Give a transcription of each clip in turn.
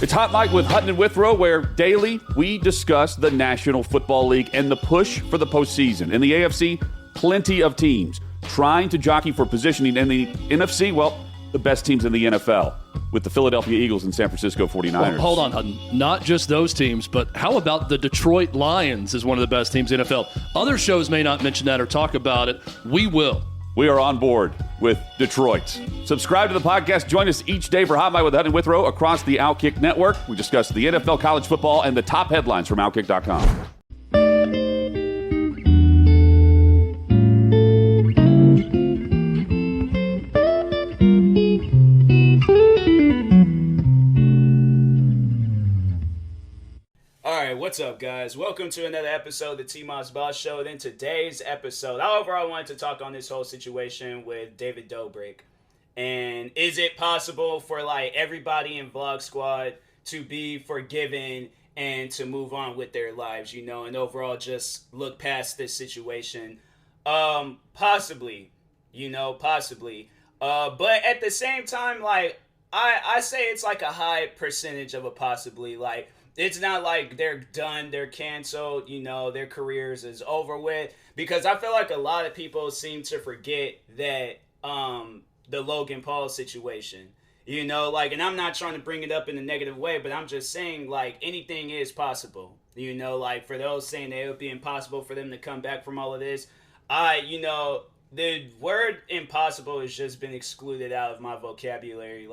It's Hot Mike with Hutton and Withrow, where daily we discuss the National Football League and the push for the postseason. In the AFC, plenty of teams trying to jockey for positioning. In the NFC, well, the best teams in the NFL with the Philadelphia Eagles and San Francisco 49ers. Well, hold on, Hutton. Not just those teams, but how about the Detroit Lions is one of the best teams in the NFL? Other shows may not mention that or talk about it. We will. We are on board with Detroit. Subscribe to the podcast. Join us each day for Hot Mike with Hutton and Withrow across the Outkick Network. We discuss the NFL, college football, and the top headlines from Outkick.com. What's up, guys? Welcome to another episode of the TMossBoss Show. And in today's episode, however, I wanted to talk on this whole situation with David Dobrik. And is it possible for everybody in Vlog Squad to be forgiven and to move on with their lives, and overall just look past this situation? Possibly, possibly. But at the same time, I say it's a high percentage of a possibly. It's not like they're done, they're canceled, their careers is over with. Because I feel like a lot of people seem to forget that the Logan Paul situation, and I'm not trying to bring it up in a negative way, but I'm just saying, anything is possible. For those saying that it would be impossible for them to come back from all of this, the word impossible has just been excluded out of my vocabulary.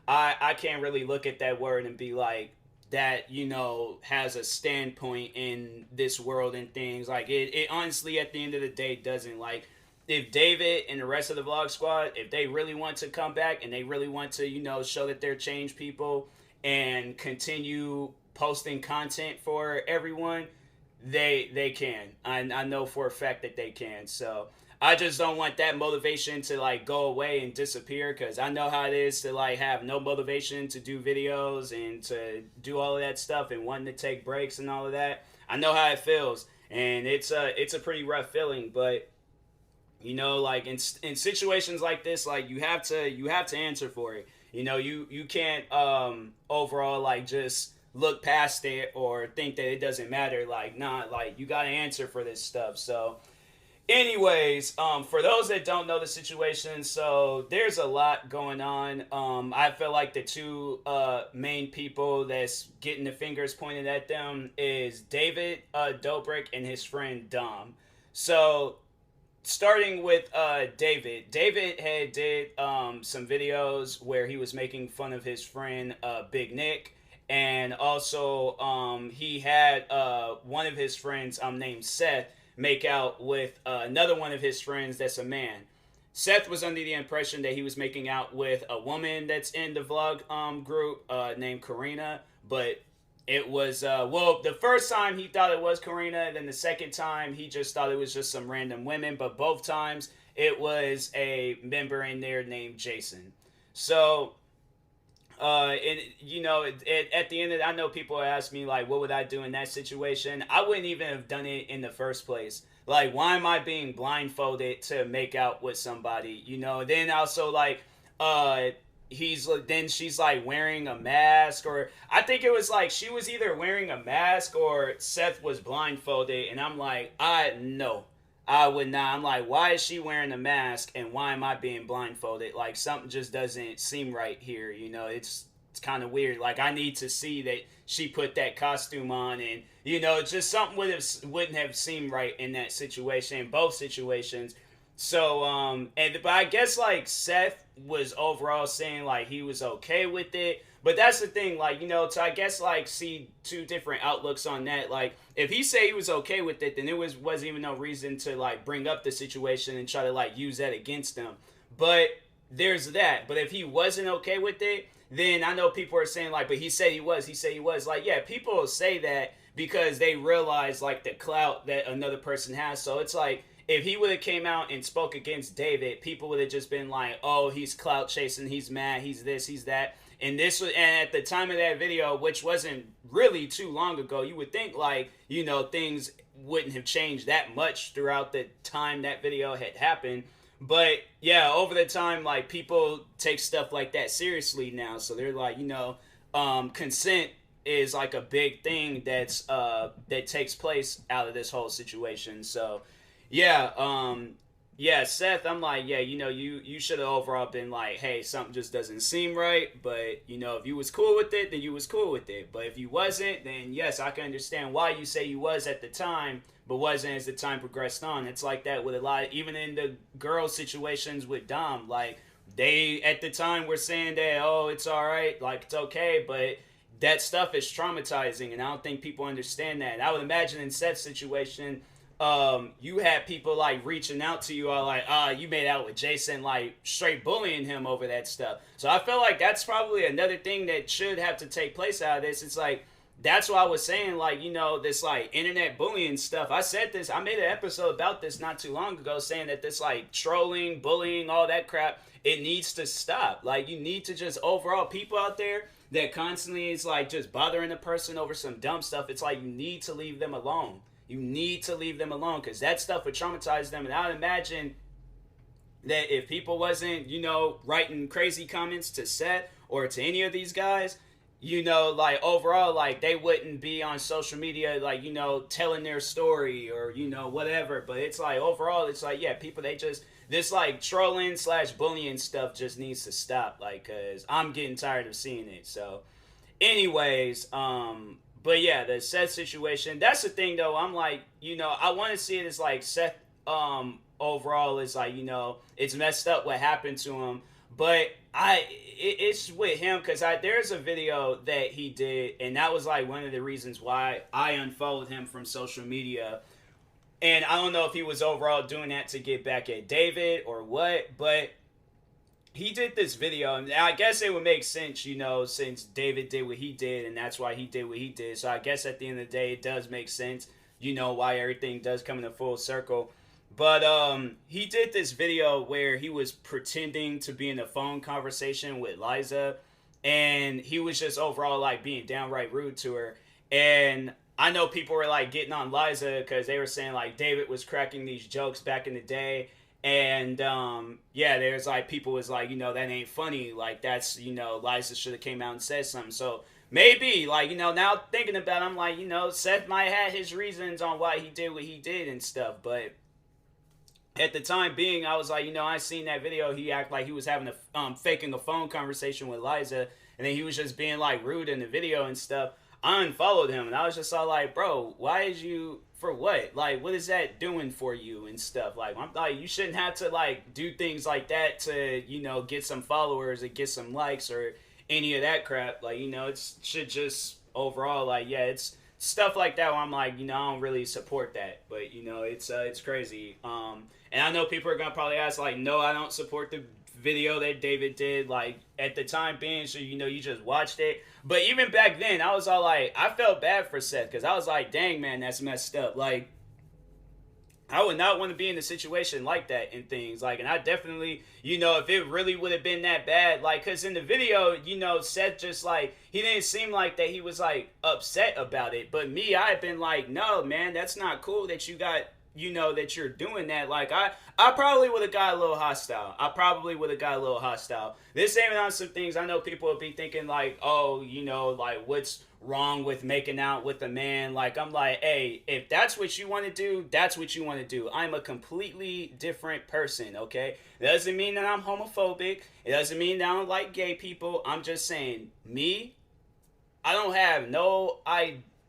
I can't really look at that word and be like, that, has a standpoint in this world and things. It honestly, at the end of the day, doesn't. If David and the rest of the Vlog Squad, if they really want to come back and they really want to, show that they're changed people and continue posting content for everyone, they can. I know for a fact that they can. So I just don't want that motivation to go away and disappear, because I know how it is to have no motivation to do videos and to do all of that stuff and wanting to take breaks and all of that. I know how it feels, and it's a pretty rough feeling. But in situations like this, you have to answer for it. You can't overall just look past it or think that it doesn't matter. You got to answer for this stuff. So anyways, for those that don't know the situation, so there's a lot going on. I feel like the two main people that's getting the fingers pointed at them is David Dobrik and his friend Dom. So starting with David had did some videos where he was making fun of his friend Big Nick, and also he had one of his friends named Seth make out with another one of his friends that's a man. Seth was under the impression that he was making out with a woman that's in the vlog group named Karina, but it was, the first time he thought it was Karina, and then the second time he just thought it was just some random women, but both times it was a member in there named Jason. So at the end of it, I know people ask me, what would I do in that situation? I wouldn't even have done it in the first place. Why am I being blindfolded to make out with somebody? Then also, she's, wearing a mask, or I think it was, she was either wearing a mask or Seth was blindfolded, and I'm like, no. I would not. I'm like, why is she wearing a mask and why am I being blindfolded? Something just doesn't seem right here. It's kind of weird. I need to see that she put that costume on, and just something wouldn't have seemed right in that situation, in both situations. So but I guess Seth was overall saying he was okay with it. But that's the thing, to I guess see two different outlooks on that. If he said he was okay with it, then there wasn't even no reason to bring up the situation and try to use that against him. But there's that. But if he wasn't okay with it, then I know people are saying but he said he was. Yeah, people say that because they realize the clout that another person has. So it's if he would have came out and spoke against David, people would have just been oh, he's clout chasing, he's mad, he's this, he's that. And at the time of that video, which wasn't really too long ago, you would think things wouldn't have changed that much throughout the time that video had happened. But yeah, over the time, people take stuff like that seriously now. So they're consent is like a big thing that takes place out of this whole situation. So yeah, Seth, I'm like, yeah, you should have overall been like, hey, something just doesn't seem right. But, if you was cool with it, then you was cool with it. But if you wasn't, then yes, I can understand why you say you was at the time, but wasn't as the time progressed on. It's like that with a lot, even in the girl situations with Dom. Like, they, at the time, were saying that, oh, it's all right, like, it's okay, but that stuff is traumatizing, and I don't think people understand that. And I would imagine in Seth's situation, you had people like reaching out to you all like, you made out with Jason, like straight bullying him over that stuff. So I feel like that's probably another thing that should have to take place out of this. It's like, that's why I was saying, like, this like internet bullying stuff. I said this, I made an episode about this not too long ago, saying that this like trolling, bullying, all that crap, it needs to stop. Like, you need to just overall, people out there that constantly is like just bothering a person over some dumb stuff, it's like you need to leave them alone. You need to leave them alone, because that stuff would traumatize them. And I would imagine that if people wasn't, writing crazy comments to Seth or to any of these guys, like overall, like they wouldn't be on social media, like, telling their story or, whatever. But it's like overall, it's like, yeah, people, they just, this like trolling / bullying stuff just needs to stop. Like, cause I'm getting tired of seeing it. So anyways, but yeah, the Seth situation, that's the thing though. I'm like, I want to see it as like Seth, overall is like, it's messed up what happened to him. But it's with him, because there's a video that he did, and that was like one of the reasons why I unfollowed him from social media. And I don't know if he was overall doing that to get back at David or what, but he did this video, and I guess it would make sense, since David did what he did, and that's why he did what he did. So I guess at the end of the day, it does make sense, why everything does come in a full circle. But he did this video where he was pretending to be in a phone conversation with Liza, and he was just overall like being downright rude to her. And I know people were like getting on Liza because they were saying like David was cracking these jokes back in the day. And, there's, like, people was like, that ain't funny. Like, that's, Liza should have came out and said something. So, maybe, like, now thinking about it, I'm like, Seth might have his reasons on why he did what he did and stuff. But at the time being, I was like, I seen that video. He acted like he was having faking a phone conversation with Liza. And then he was just being, like, rude in the video and stuff. I unfollowed him. And I was just all like, bro, why is you... For what? Like, what is that doing for you and stuff? Like, I'm like, you shouldn't have to, like, do things like that to, get some followers or get some likes or any of that crap. Like, it should just overall, like, yeah, it's stuff like that where I'm like, I don't really support that. But, it's crazy. And I know people are going to probably ask, like, no, I don't support the video that David did, like, at the time being, so, you just watched it. But even back then, I was all like, I felt bad for Seth, because I was like, dang, man, that's messed up. Like, I would not want to be in a situation like that and things. Like, and I definitely, if it really would have been that bad, like, because in the video, Seth just, like, he didn't seem like that he was, like, upset about it. But me, I had been like, no, man, that's not cool that you got, that you're doing that. Like, I probably would have got a little hostile. This ain't on some things I know people would be thinking like, oh, like, what's wrong with making out with a man? Like, I'm like, hey, if that's what you want to do, that's what you want to do. I'm a completely different person, okay? It doesn't mean that I'm homophobic. It doesn't mean that I don't like gay people. I'm just saying, me, I don't have no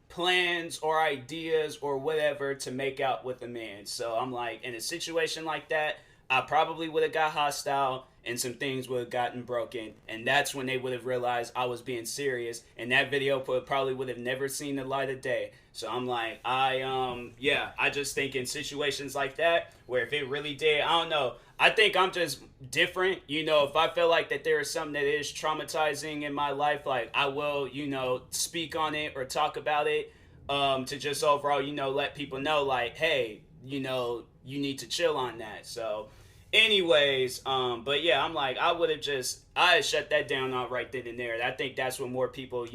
plans or ideas or whatever to make out with a man. So I'm like, in a situation like that, I probably would have got hostile and some things would have gotten broken. And that's when they would have realized I was being serious. And that video probably would have never seen the light of day. So I'm like, I just think in situations like that, where if it really did, I don't know. I think I'm just different. If I feel like that there is something that is traumatizing in my life, like I will, speak on it or talk about it, to just overall, let people know like, hey, you need to chill on that. So anyways, but yeah, I'm like, I shut that down out right then and there. I think that's what more people,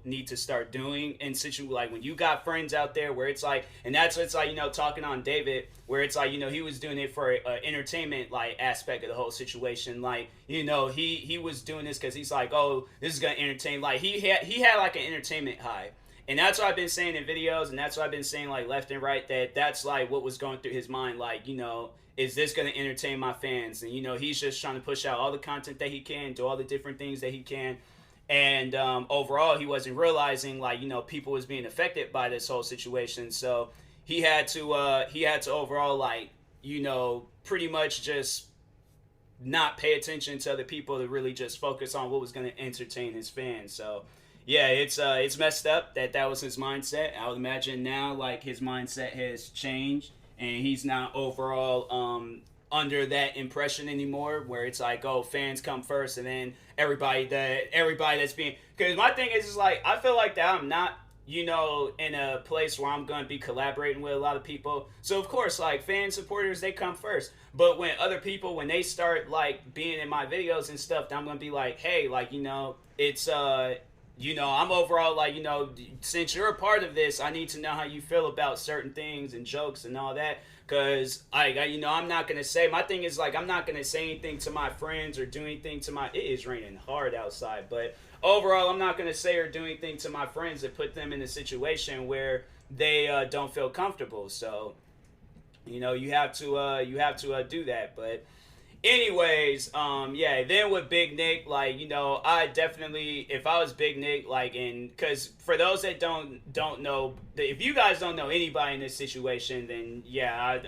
need to start doing in like when you got friends out there where it's like, and that's what's like, talking on David, where it's like, he was doing it for entertainment, like aspect of the whole situation. Like, he was doing this because he's like, oh, this is going to entertain. Like he had like an entertainment high. And that's what I've been saying in videos, and that's what I've been saying like left and right, that's like what was going through his mind, like, is this going to entertain my fans? And, he's just trying to push out all the content that he can, do all the different things that he can. And overall, he wasn't realizing, like, people was being affected by this whole situation. So he had to overall, like, pretty much just not pay attention to other people to really just focus on what was going to entertain his fans. So yeah, it's messed up that was his mindset. I would imagine now, like, his mindset has changed, and he's not overall under that impression anymore, where it's like, oh, fans come first, and then everybody that's being. Because my thing is like, I feel like that I'm not, in a place where I'm gonna be collaborating with a lot of people. So of course, like, fan supporters, they come first. But when other people, when they start like being in my videos and stuff, I'm gonna be like, hey, like, it's I'm overall like, since you're a part of this, I need to know how you feel about certain things and jokes and all that. Because I'm not going to say, my thing is like, I'm not going to say anything to my friends or do anything to it is raining hard outside. But overall, I'm not going to say or do anything to my friends that put them in a situation where they don't feel comfortable. So, you have to do that. But anyways, then with Big Nick, like, I definitely, if I was Big Nick, like, because for those that don't know, if you guys don't know anybody in this situation, then yeah,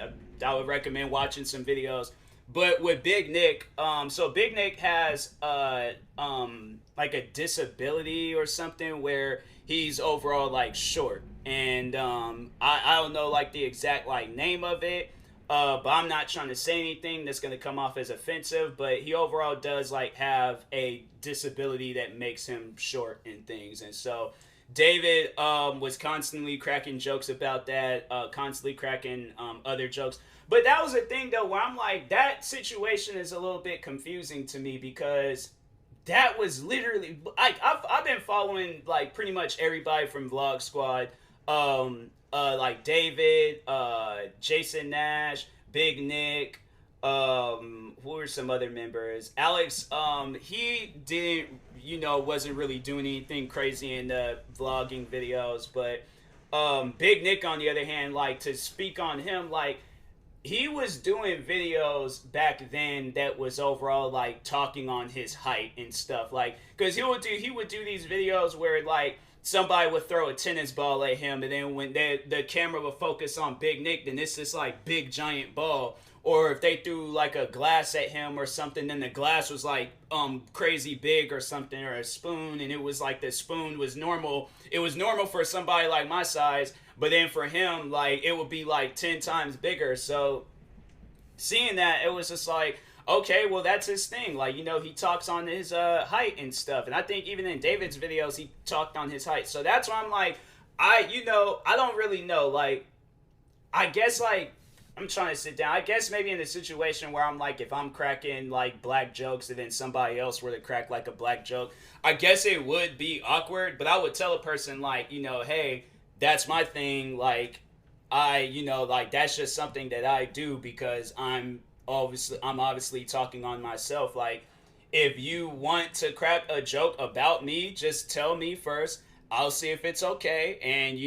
I would recommend watching some videos. But with Big Nick, so Big Nick has like a disability or something where he's overall like short, and I don't know like the exact like name of it. But I'm not trying to say anything that's going to come off as offensive, but he overall does like have a disability that makes him short and things. And so David was constantly cracking jokes about that, constantly cracking other jokes. But that was a thing though, where I'm like, that situation is a little bit confusing to me, because that was literally, I've been following like pretty much everybody from Vlog Squad, like David, Jason Nash, Big Nick, who were some other members? Alex, he didn't, wasn't really doing anything crazy in the vlogging videos, but Big Nick, on the other hand, like, to speak on him, like, he was doing videos back then that was overall like talking on his height and stuff, like, because he would do these videos where like somebody would throw a tennis ball at him, and then when the camera would focus on Big Nick, then it's this like big giant ball. Or if they threw like a glass at him or something, then the glass was like crazy big or something, or a spoon, and it was like the spoon was normal. It was normal for somebody like my size, but then for him, like, it would be like 10 times bigger. So seeing that, it was just like, okay, well, that's his thing. Like, he talks on his height and stuff. And I think even in David's videos, he talked on his height. So that's why I'm like, I don't really know. Like, I guess, like, I'm trying to sit down. I guess maybe in a situation where I'm like, if I'm cracking like black jokes and then somebody else were to crack like a black joke, I guess it would be awkward. But I would tell a person like, hey, that's my thing. Like, like, that's just something that I do because I'm obviously talking on myself. Like, if you want to crack a joke about me, just tell me first. I'll see if it's okay. And,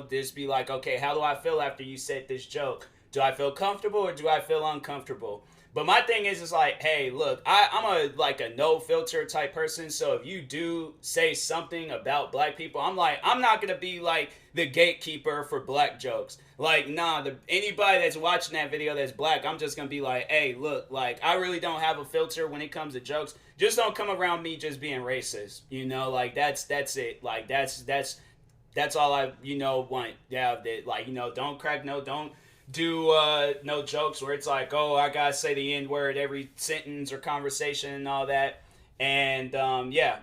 just be like, okay, how do I feel after you said this joke? Do I feel comfortable or do I feel uncomfortable? But my thing is like, hey, look, I'm a no filter type person. So if you do say something about black people, I'm not going to be like the gatekeeper for black jokes. Like, nah, anybody that's watching that video that's black, I'm just going to be like, hey, look, like, I really don't have a filter when it comes to jokes. Just don't come around me just being racist. Like, that's it. Like, that's all I, want. Yeah, that, like, don't crack, don't do no jokes where it's like, oh, I gotta say the N-word every sentence or conversation and all that. And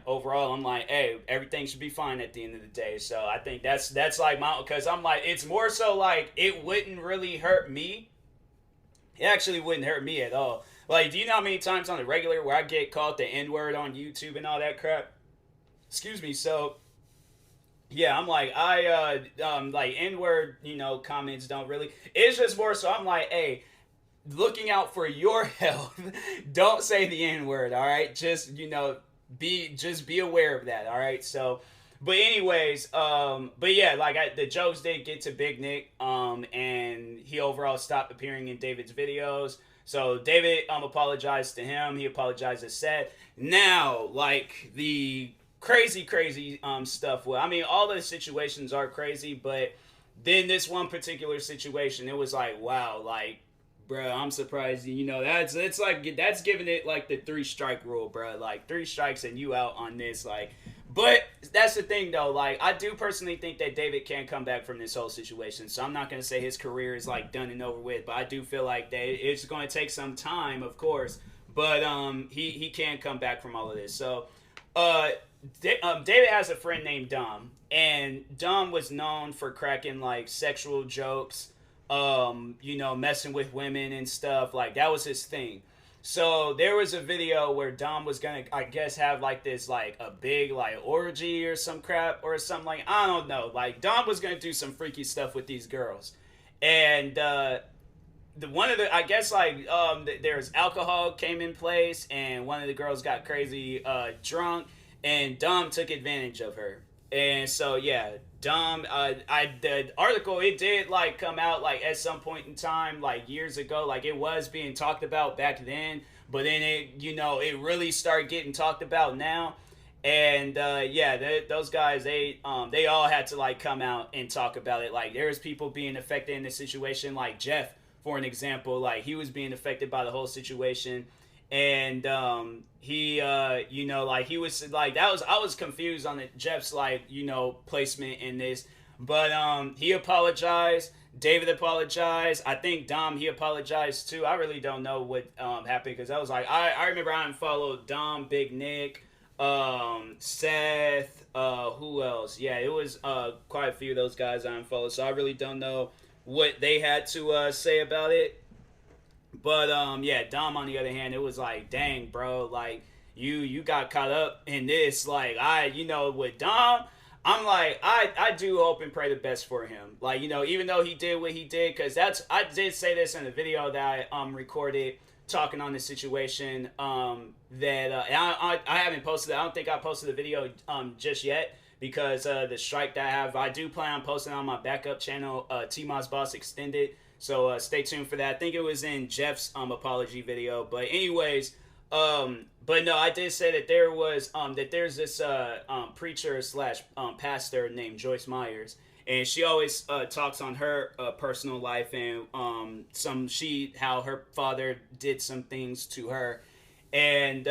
overall, I'm like, hey, everything should be fine at the end of the day. So I think that's like because I'm like, it's more so like, it wouldn't really hurt me. It actually wouldn't hurt me at all. Like, do you know how many times on the regular where I get called the N-word on YouTube and all that crap? Excuse me. So, yeah, I'm like, like N-word, comments don't really. It's just more so I'm like, hey, looking out for your health. Don't say the N-word, all right? Just, be aware of that, all right? So, but anyways, but yeah, like the jokes did get to Big Nick, and he overall stopped appearing in David's videos. So David apologized to him. He apologized to Seth. Now, like the crazy stuff. Well, I mean, all the situations are crazy, but then this one particular situation, it was like, wow, like, bro, I'm surprised. That's giving it like the 3-strike rule, bro. Like 3 strikes and you out on this, like. But that's the thing, though. Like, I do personally think that David can come back from this whole situation. So I'm not going to say his career is, like, done and over with. But I do feel like that it's going to take some time, of course. But he can come back from all of this. So David has a friend named Dom. And Dom was known for cracking, like, sexual jokes, messing with women and stuff. Like, that was his thing. So there was a video where Dom was gonna, I guess, have like this, like a big like orgy or some crap or something, like, I don't know. Like Dom was gonna do some freaky stuff with these girls, and I guess like there's alcohol came in place, and one of the girls got crazy drunk, and Dom took advantage of her, and so yeah. Dom, the article, it did like come out like at some point in time, like years ago, like it was being talked about back then, but then it really started getting talked about now, and those guys, they all had to like come out and talk about it. Like there's people being affected in this situation, like Jeff, for an example, like he was being affected by the whole situation. And he like he was like I was confused on Jeff's like placement in this, but he apologized. David apologized. I think Dom, he apologized too. I really don't know what happened, because I was like I remember I unfollowed Dom, Big Nick, Seth, who else? Yeah, it was quite a few of those guys I unfollowed. So I really don't know what they had to say about it. But Dom, on the other hand, it was like, dang, bro, like you got caught up in this. Like with Dom, I'm like I do hope and pray the best for him. Like even though he did what he did, because I did say this in the video that I recorded talking on the situation, that I haven't posted it. I don't think I posted the video just yet, because the strike that I have, I do plan on posting on my backup channel, TMossBoss Extended. So stay tuned for that. I think it was in Jeff's apology video. But anyways, but no, I did say that there's this preacher slash pastor named Joyce Myers, and she always talks on her personal life and how her father did some things to her. And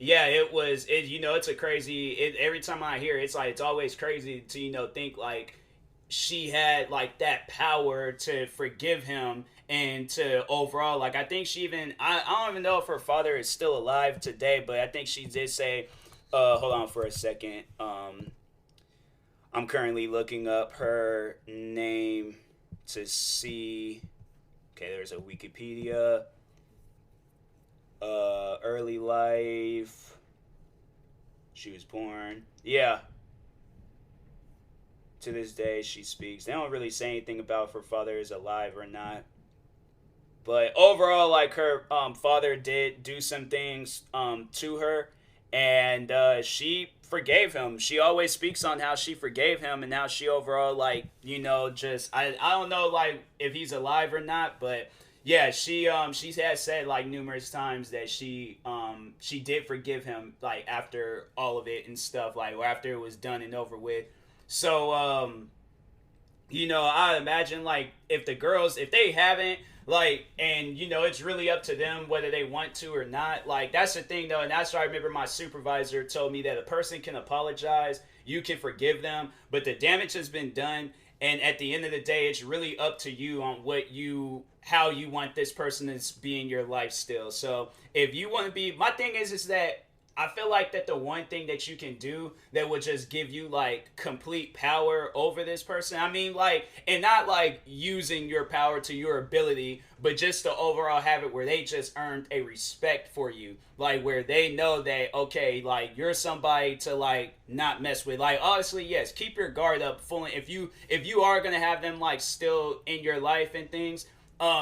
it's a crazy. Every time I hear it, it's always crazy to think like she had like that power to forgive him, and to overall, like, I think she even, I don't even know if her father is still alive today, but I think she did say, hold on for a second. I'm currently looking up her name to see. Okay, there's a Wikipedia. Early life. She was born. Yeah. To this day, she speaks. They don't really say anything about if her father is alive or not. But overall, like, her father did do some things to her, and she forgave him. She always speaks on how she forgave him, and now she overall, like, just, I don't know, like, if he's alive or not, but yeah, she has said, like, numerous times that she did forgive him, like, after all of it and stuff, like, after it was done and over with. So, I imagine, like, if the girls, if they haven't, like, and, it's really up to them whether they want to or not. Like, that's the thing, though, and that's why I remember my supervisor told me that a person can apologize, you can forgive them, but the damage has been done, and at the end of the day, it's really up to you on how you want this person to be in your life still. So, if you want to be, my thing is that I feel like that the one thing that you can do that would just give you like complete power over this person. I mean, like, and not like using your power to your ability, but just to overall have it where they just earned a respect for you. Like, where they know that, okay, like, you're somebody to like not mess with. Like, honestly, yes, keep your guard up fully. If you are gonna have them like still in your life and things,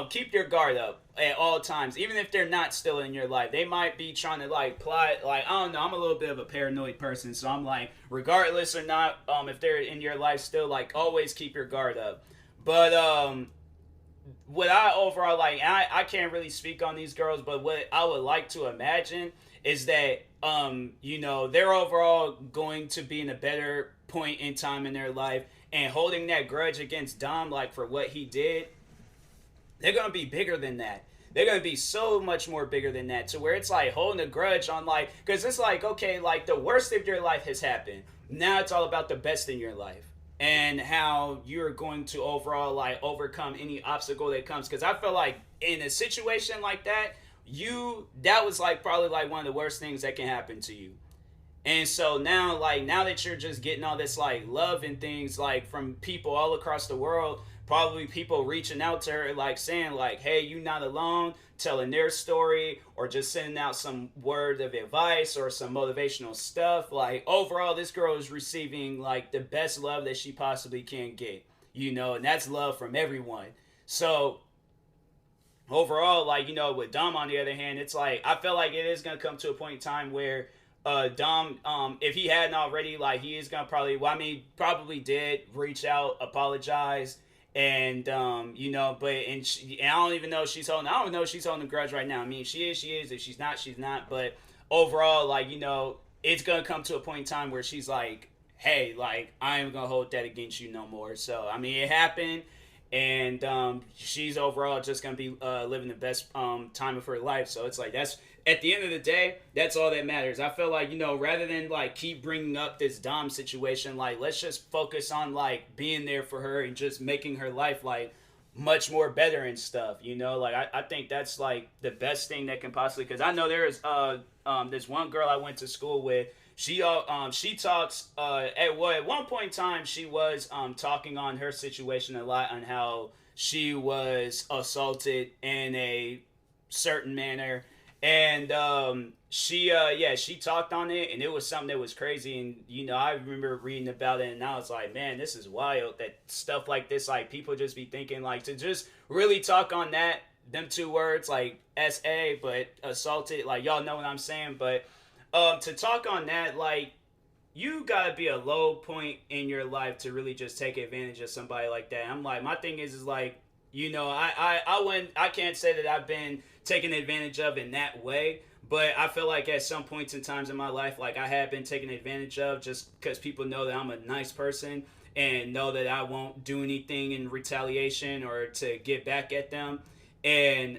keep your guard up at all times, even if they're not still in your life. They might be trying to like plot, like, I don't know, I'm a little bit of a paranoid person, so I'm like, regardless or not, if they're in your life still, like, always keep your guard up. But what I overall like, I can't really speak on these girls, but what I would like to imagine is that they're overall going to be in a better point in time in their life, and holding that grudge against Dom, like, for what he did, they're going to be bigger than that. They're going to be so much more bigger than that, to where it's like holding a grudge on, like, because it's like, okay, like, the worst of your life has happened. Now it's all about the best in your life and how you're going to overall, like, overcome any obstacle that comes. Because I feel like in a situation like that, that was, like, probably, like, one of the worst things that can happen to you. And so now, like, now that you're just getting all this, like, love and things, like, from people all across the world, probably people reaching out to her, like, saying, like, hey, you not alone, telling their story, or just sending out some word of advice or some motivational stuff. Like, overall, this girl is receiving, like, the best love that she possibly can get, and that's love from everyone. So, overall, like, with Dom, on the other hand, it's like, I feel like it is going to come to a point in time where Dom, if he hadn't already, like, he is going to probably did reach out, apologize, and and I don't even know if she's holding a grudge right now. I mean, she is. If she's not, she's not. But overall, like, it's gonna come to a point in time where she's like, hey, like, I ain't gonna hold that against you no more. So, I mean, it happened, and she's overall just gonna be living the best time of her life. So it's like, that's, at the end of the day, that's all that matters. I feel like, rather than, like, keep bringing up this Dom situation, like, let's just focus on, like, being there for her and just making her life, like, much more better and stuff, Like, I think that's, like, the best thing that can possibly, because I know there is this one girl I went to school with. She talks, at one point in time, she was talking on her situation a lot, on how she was assaulted in a certain manner. And she talked on it, and it was something that was crazy. And I remember reading about it, and I was like, man, this is wild that stuff like this, like, people just be thinking, like, to just really talk on them two words, like, SA, but assaulted, like, y'all know what I'm saying. But to talk on that, like, you gotta be a low point in your life to really just take advantage of somebody like that. I'm like, my thing is like, I can't say that I've been taken advantage of in that way, but I feel like at some points and times in my life, like, I have been taken advantage of, just because people know that I'm a nice person and know that I won't do anything in retaliation or to get back at them. And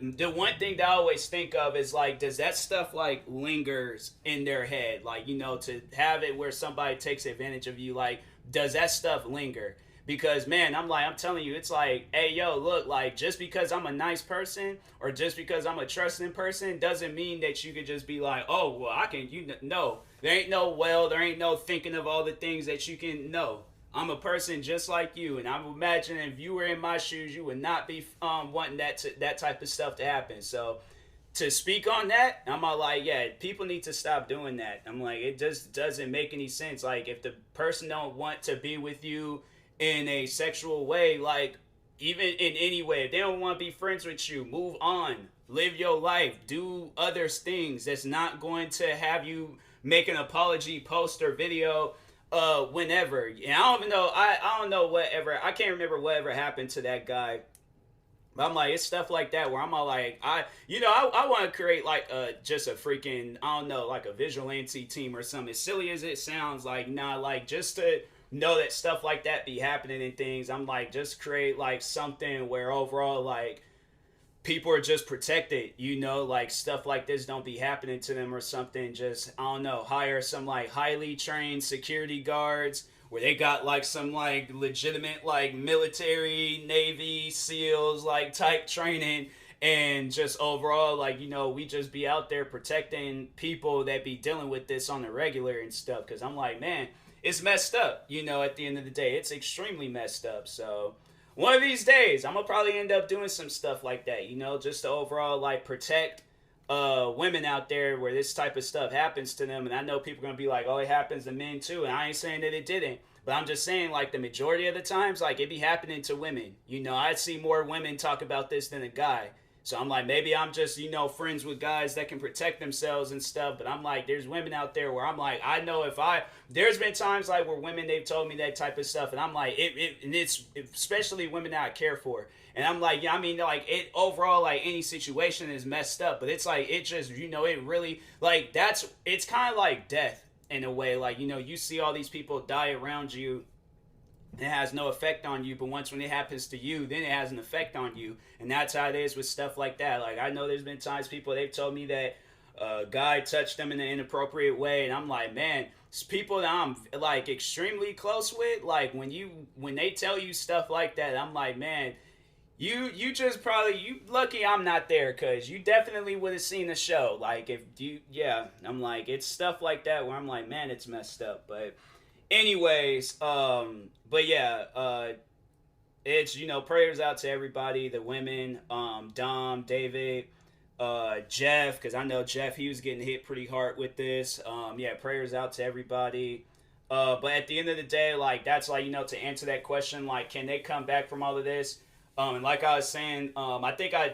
the one thing that I always think of is, like, does that stuff, like, lingers in their head? Like, to have it where somebody takes advantage of you, like, does that stuff linger? Because, man, I'm telling you, it's like, hey, yo, look, like, just because I'm a nice person or just because I'm a trusting person doesn't mean that you could just be like, oh, well, I can, no. There ain't no thinking of all the things that you can know. I'm a person just like you, and I'm imagining if you were in my shoes, you would not be wanting that type of stuff to happen. So, to speak on that, I'm all like, yeah, people need to stop doing that. I'm like, it just doesn't make any sense. Like, if the person don't want to be with you in a sexual way, like, even in any way, if they don't want to be friends with you, move on, live your life, do other things that's not going to have you make an apology post or video whenever. And I don't even know, I don't know whatever, I can't remember whatever happened to that guy. But I'm like, it's stuff like that where I'm all like, I want to create, like, just a freaking, I don't know, like a vigilante team or something. As silly as it sounds, like, nah, like, just to know that stuff like that be happening and things, I'm like, just create, like, something where overall, like, people are just protected, like, stuff like this don't be happening to them or something. Just, I don't know, hire some, like, highly trained security guards where they got, like, some, like, legitimate, like, military, Navy, SEALs, like, type training, And just overall, like, you know, we just be out there protecting people that be dealing with this on the regular and stuff. Because I'm like, man, it's messed up, you know, at the end of the day. It's extremely messed up. So one of these days, I'm going to probably end up doing some stuff like that, you know, just to overall, like, protect women out there where this type of stuff happens to them. And I know people are going to be like, oh, it happens to men too. And I ain't saying that it didn't. But I'm just saying, like, the majority of the times, like, it be happening to women. You know, I see more women talk about this than a guy. So I'm like, maybe I'm just, you know, friends with guys that can protect themselves and stuff. But I'm like, there's women out there where I'm like, I know there's been times like where women, they've told me that type of stuff. And I'm like, and it's especially women that I care for. And I'm like, yeah, I mean, like, it overall, like, any situation is messed up. But it's like, it just, you know, it really, like, it's kind of like death in a way. Like, you know, you see all these people die around you. It has no effect on you, but once when it happens to you, then it has an effect on you. And that's how it is with stuff like that. Like, I know there's been times they've told me that a guy touched them in an inappropriate way, and I'm like, man, it's people that I'm, like, extremely close with, like, when they tell you stuff like that, I'm like, man, you just probably, you lucky I'm not there, because you definitely would have seen the show. Like, if you, yeah, I'm like, it's stuff like that where I'm like, man, it's messed up. But anyways, but yeah, it's, you know, prayers out to everybody, the women, Dom, David, Jeff, because I know Jeff, he was getting hit pretty hard with this. Yeah, prayers out to everybody. But at the end of the day, like, that's like, you know, to answer that question, like, can they come back from all of this? And like I was saying, I think I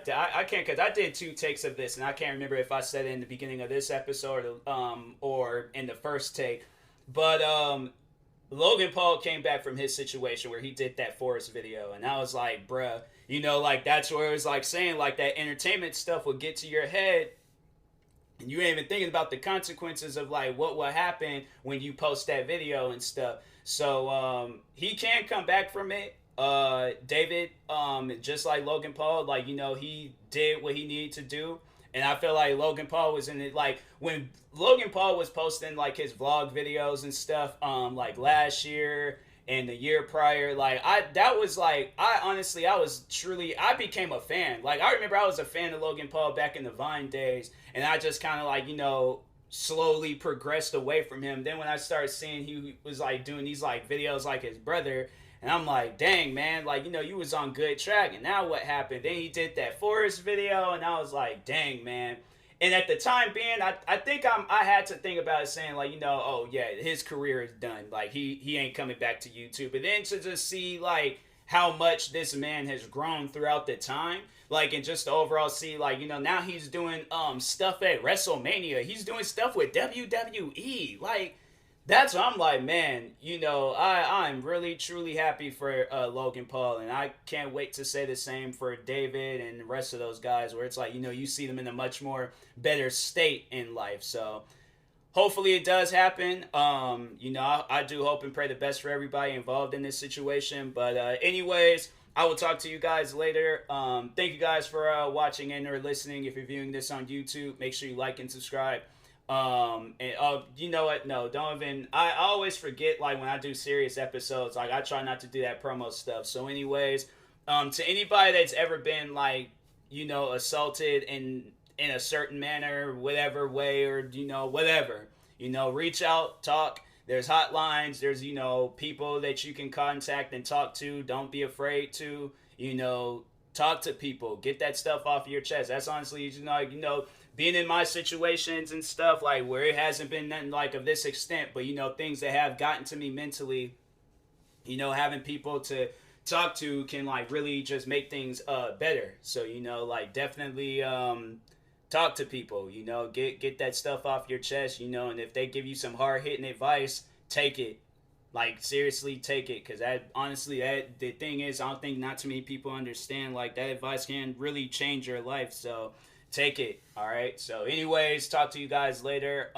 can't, because I did 2 takes of this, and I can't remember if I said it in the beginning of this episode or in the first take. But Logan Paul came back from his situation where he did that Forrest video, and I was like, bruh, you know, like, that's where it was like saying, like, that entertainment stuff will get to your head, and you ain't even thinking about the consequences of, like, what will happen when you post that video and stuff. So he can come back from it. David, just like Logan Paul, like, you know, he did what he needed to do. And I feel like Logan Paul was in it, like, when Logan Paul was posting, like, his vlog videos and stuff, like, last year and the year prior, like, I became a fan. Like, I remember I was a fan of Logan Paul back in the Vine days, and I just kind of, like, you know, slowly progressed away from him. Then when I started seeing he was, like, doing these, like, videos like his brother, and I'm like, dang, man, like, you know, you was on good track, and now what happened? Then he did that Forrest video, and I was like, dang, man. And at the time being, I think I had to think about it, saying, like, you know, oh, yeah, his career is done. Like, he ain't coming back to YouTube. But then to just see, like, how much this man has grown throughout the time, like, and just to overall see, like, you know, now he's doing stuff at WrestleMania. He's doing stuff with WWE. Like, that's what I'm like, man, you know, I'm really, truly happy for Logan Paul, and I can't wait to say the same for David and the rest of those guys, where it's like, you know, you see them in a much more better state in life. So hopefully it does happen. You know, I do hope and pray the best for everybody involved in this situation. But anyways, I will talk to you guys later. Thank you guys for watching and or listening. If you're viewing this on YouTube, make sure you like and subscribe. And you know what? No, don't even. I always forget, like, when I do serious episodes, like, I try not to do that promo stuff. So, anyways, to anybody that's ever been, like, you know, assaulted in a certain manner, whatever way, or, you know, whatever, you know, reach out, talk. There's hotlines. There's, you know, people that you can contact and talk to. Don't be afraid to, you know, talk to people. Get that stuff off your chest. That's honestly, you know, being in my situations and stuff, like, where it hasn't been nothing like of this extent, but, you know, things that have gotten to me mentally, you know, having people to talk to can, like, really just make things better. So, you know, like, definitely talk to people, you know, get that stuff off your chest, you know, and if they give you some hard-hitting advice, take it. Like, seriously, take it, because that, honestly, the thing is, I don't think not too many people understand, like, that advice can really change your life. So take it. All right. So anyways, talk to you guys later.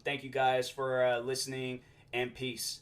Thank you guys for listening, and peace.